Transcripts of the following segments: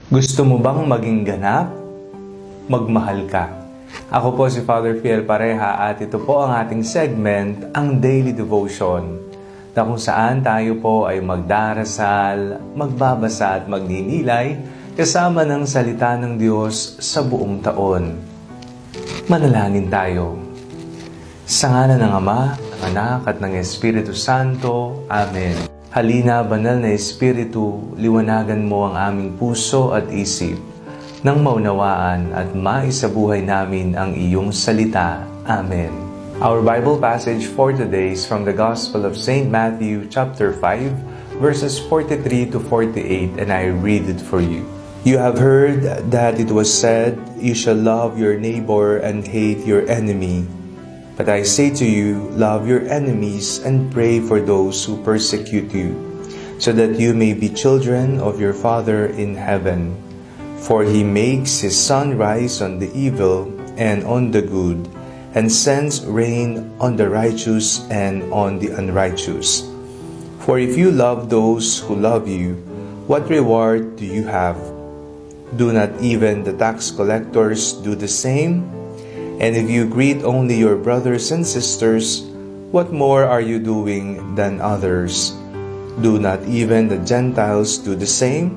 Gusto mo bang maging ganap? Magmahal ka. Ako po si Father Fiel Pareha at ito po ang ating segment, ang Daily Devotion, na kung saan tayo po ay magdarasal, magbabasa at magninilay kasama ng salita ng Diyos sa buong taon. Manalangin tayo. Sa ngalan ng Ama, ng Anak at ng Espiritu Santo. Amen. Halina, Banal na Espiritu, liwanagan mo ang aming puso at isip, nang maunawaan at maisabuhay namin ang iyong salita. Amen. Our Bible passage for today is from the Gospel of St. Matthew chapter 5, verses 43 to 48, and I read it for you. You have heard that it was said, "You shall love your neighbor and hate your enemy." But I say to you, love your enemies and pray for those who persecute you, so that you may be children of your Father in heaven. For he makes his sun rise on the evil and on the good, and sends rain on the righteous and on the unrighteous. For if you love those who love you, what reward do you have? Do not even the tax collectors do the same? And if you greet only your brothers and sisters, what more are you doing than others? Do not even the Gentiles do the same?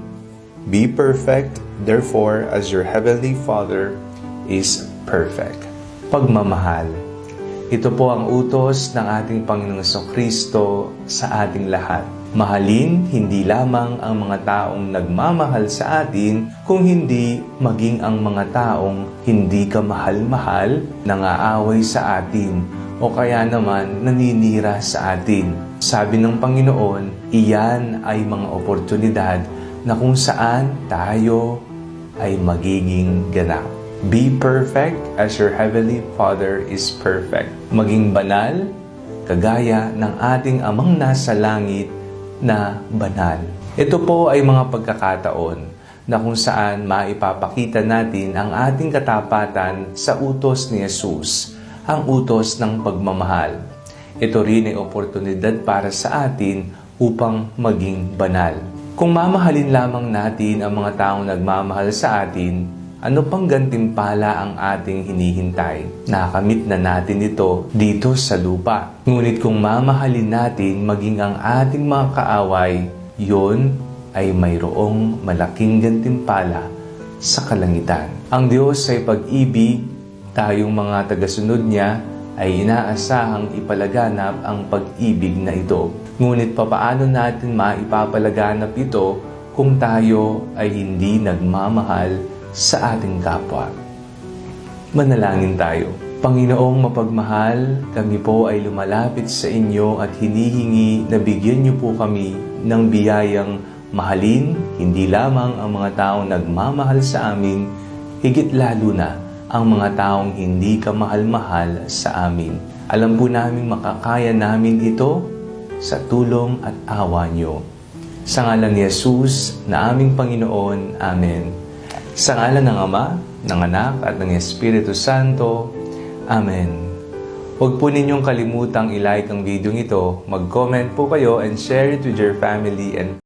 Be perfect, therefore, as your heavenly Father is perfect. Pagmamahal. Ito po ang utos ng ating Panginoong Jesucristo sa ating lahat. Mahalin hindi lamang ang mga taong nagmamahal sa atin, kung hindi maging ang mga taong hindi ka mahal-mahal, nangaaway sa atin, o kaya naman naninira sa atin. Sabi ng Panginoon, iyan ay mga oportunidad na kung saan tayo ay magiging ganap. Be perfect as your heavenly Father is perfect. Maging banal, kagaya ng ating Amang nasa langit na banal. Ito po ay mga pagkakataon na kung saan maipapakita natin ang ating katapatan sa utos ni Jesus, ang utos ng pagmamahal. Ito rin ay oportunidad para sa atin upang maging banal. Kung mamahalin lamang natin ang mga taong nagmamahal sa atin, ano pang gantimpala ang ating hinihintay? Nakamit na natin ito dito sa lupa. Ngunit kung mamahalin natin maging ang ating mga kaaway, yon ay mayroong malaking gantimpala sa kalangitan. Ang Diyos ay pag-ibig, tayong mga tagasunod niya ay inaasahang ipalaganap ang pag-ibig na ito. Ngunit papaano natin maipapalaganap ito kung tayo ay hindi nagmamahal sa ating kapwa? Manalangin tayo. Panginoong mapagmahal, kami po ay lumalapit sa inyo at hinihingi na bigyan niyo po kami ng biyayang mahalin hindi lamang ang mga taong nagmamahal sa amin, higit lalo na ang mga taong hindi ka mahal-mahal sa amin. Alam po namin makakaya namin ito sa tulong at awa niyo. Sa ngalan ni Jesus na aming Panginoon. Amen. Sa ngalan ng Ama, ng Anak at ng Espiritu Santo. Amen. Huwag po ninyong kalimutang i-like ang video ito, mag-comment po kayo and share it with your family and